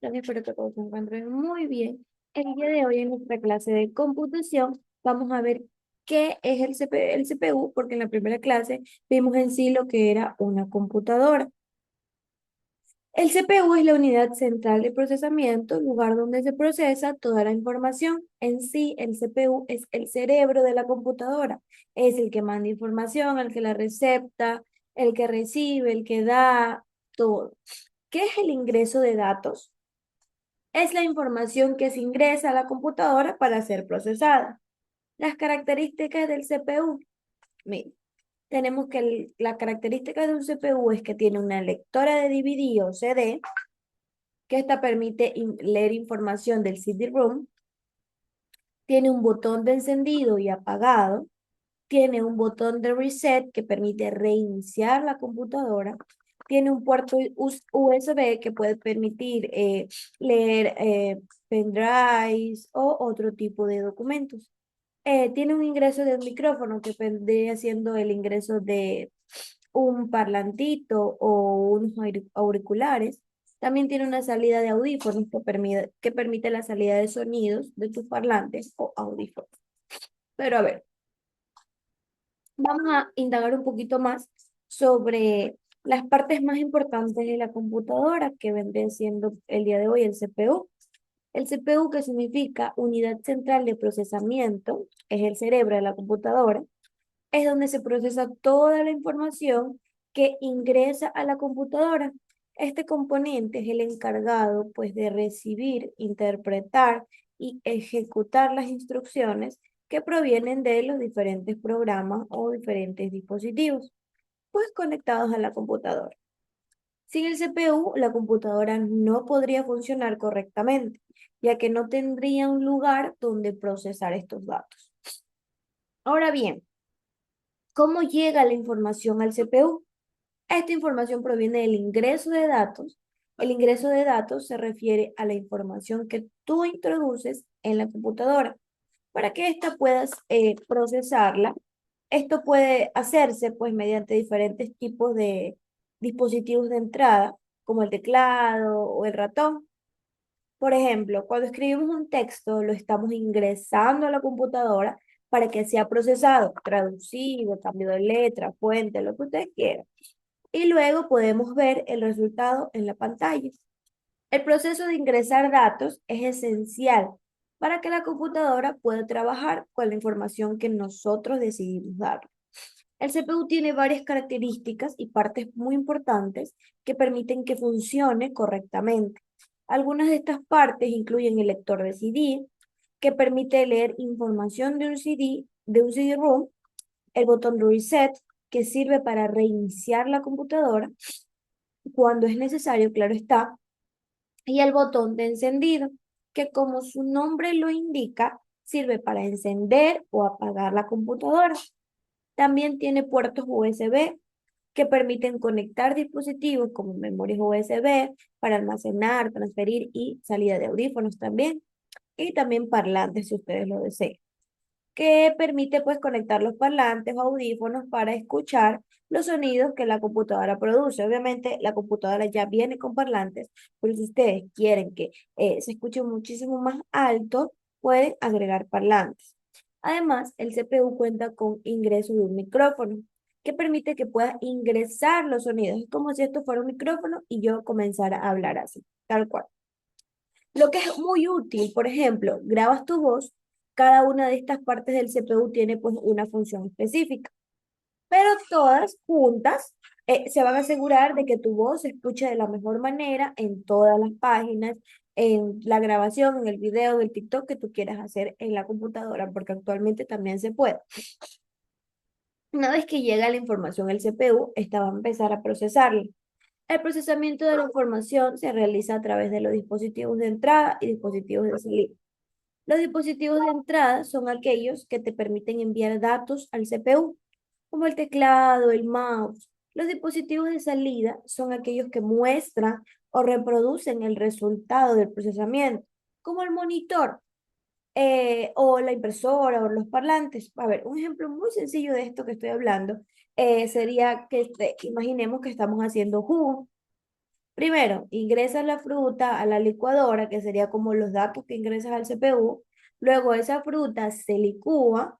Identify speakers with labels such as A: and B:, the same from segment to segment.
A: Entonces, espero que todos se encuentren muy bien. El día de hoy en nuestra clase de computación vamos a ver qué es el CPU, porque en la primera clase vimos en sí lo que era una computadora. El CPU es la unidad central de procesamiento, lugar donde se procesa toda la información. En sí, el CPU es el cerebro de la computadora. Es el que manda información, el que la recepta, el que recibe, el que da, todo. ¿Qué es el ingreso de datos? Es la información que se ingresa a la computadora para ser procesada. Las características del CPU. Mira, tenemos que la característica de un CPU es que tiene una lectora de DVD o CD, que esta permite leer información del CD-ROM, tiene un botón de encendido y apagado, tiene un botón de reset que permite reiniciar la computadora, tiene un puerto USB que puede permitir leer pendrives o otro tipo de documentos. Tiene un ingreso de un micrófono que vendría siendo el ingreso de un parlantito o unos auriculares. También tiene una salida de audífonos que permite la salida de sonidos de tus parlantes o audífonos. Pero a ver, vamos a indagar un poquito más sobre las partes más importantes de la computadora que vendría siendo el día de hoy el CPU. El CPU, que significa Unidad Central de Procesamiento, es el cerebro de la computadora, es donde se procesa toda la información que ingresa a la computadora. Este componente es el encargado, pues, de recibir, interpretar y ejecutar las instrucciones que provienen de los diferentes programas o diferentes dispositivos, pues, conectados a la computadora. Sin el CPU, la computadora no podría funcionar correctamente, ya que no tendría un lugar donde procesar estos datos. Ahora bien, ¿cómo llega la información al CPU? Esta información proviene del ingreso de datos. El ingreso de datos se refiere a la información que tú introduces en la computadora. Para que ésta puedas procesarla, esto puede hacerse pues mediante diferentes tipos de dispositivos de entrada, como el teclado o el ratón. Por ejemplo, cuando escribimos un texto, lo estamos ingresando a la computadora para que sea procesado, traducido, cambio de letra, fuente, lo que ustedes quieran. Y luego podemos ver el resultado en la pantalla. El proceso de ingresar datos es esencial para que la computadora pueda trabajar con la información que nosotros decidimos dar. El CPU tiene varias características y partes muy importantes que permiten que funcione correctamente. Algunas de estas partes incluyen el lector de CD, que permite leer información de un CD-ROM, el botón de reset, que sirve para reiniciar la computadora cuando es necesario, claro está, y el botón de encendido, que como su nombre lo indica, sirve para encender o apagar la computadora. También tiene puertos USB que permiten conectar dispositivos como memorias USB para almacenar, transferir y salida de audífonos también. Y también parlantes si ustedes lo desean, que permite pues conectar los parlantes o audífonos para escuchar los sonidos que la computadora produce. Obviamente la computadora ya viene con parlantes, pero si ustedes quieren que se escuche muchísimo más alto, pueden agregar parlantes. Además, el CPU cuenta con ingreso de un micrófono que permite que pueda ingresar los sonidos. Es como si esto fuera un micrófono y yo comenzara a hablar así, tal cual. Lo que es muy útil, por ejemplo, grabas tu voz, cada una de estas partes del CPU tiene pues una función específica, pero todas juntas se van a asegurar de que tu voz se escuche de la mejor manera en todas las páginas, en la grabación, en el video, del TikTok que tú quieras hacer en la computadora, porque actualmente también se puede. Una vez que llega la información al CPU, esta va a empezar a procesarla. El procesamiento de la información se realiza a través de los dispositivos de entrada y dispositivos de salida. Los dispositivos de entrada son aquellos que te permiten enviar datos al CPU, como el teclado, el mouse. Los dispositivos de salida son aquellos que muestran o reproducen el resultado del procesamiento, como el monitor o la impresora o los parlantes. A ver, un ejemplo muy sencillo de esto que estoy hablando sería que imaginemos que estamos haciendo jugo. Primero, ingresas la fruta a la licuadora, que sería como los datos que ingresas al CPU. Luego esa fruta se licúa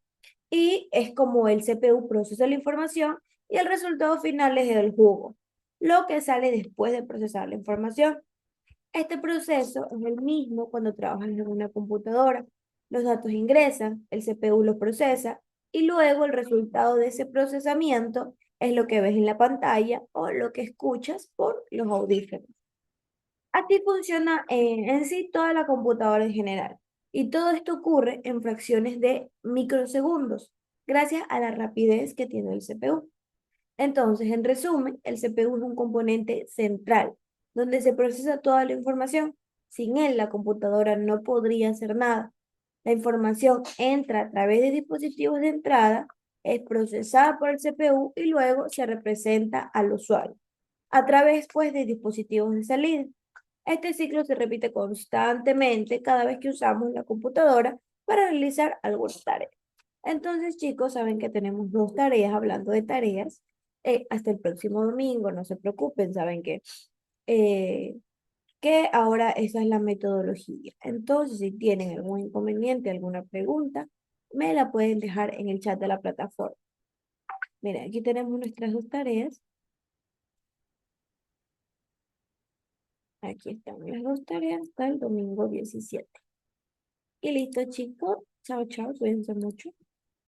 A: y es como el CPU procesa la información y el resultado final es el jugo, lo que sale después de procesar la información. Este proceso es el mismo cuando trabajas en una computadora. Los datos ingresan, el CPU los procesa y luego el resultado de ese procesamiento es lo que ves en la pantalla o lo que escuchas por los audífonos. Así funciona en sí toda la computadora en general. Y todo esto ocurre en fracciones de microsegundos, gracias a la rapidez que tiene el CPU. Entonces, en resumen, el CPU es un componente central, donde se procesa toda la información. Sin él, la computadora no podría hacer nada. La información entra a través de dispositivos de entrada, es procesada por el CPU y luego se representa al usuario a través, pues, de dispositivos de salida. Este ciclo se repite constantemente cada vez que usamos la computadora para realizar alguna tarea. Entonces, chicos, saben que tenemos dos tareas, hablando de tareas, hasta el próximo domingo, no se preocupen, saben eh, que ahora esa es la metodología. Entonces, si tienen algún inconveniente, alguna pregunta, me la pueden dejar en el chat de la plataforma. Miren, aquí tenemos nuestras dos tareas. Aquí están las dos tareas hasta el domingo 17. Y listo, chicos. Chao, chao. Cuídense mucho.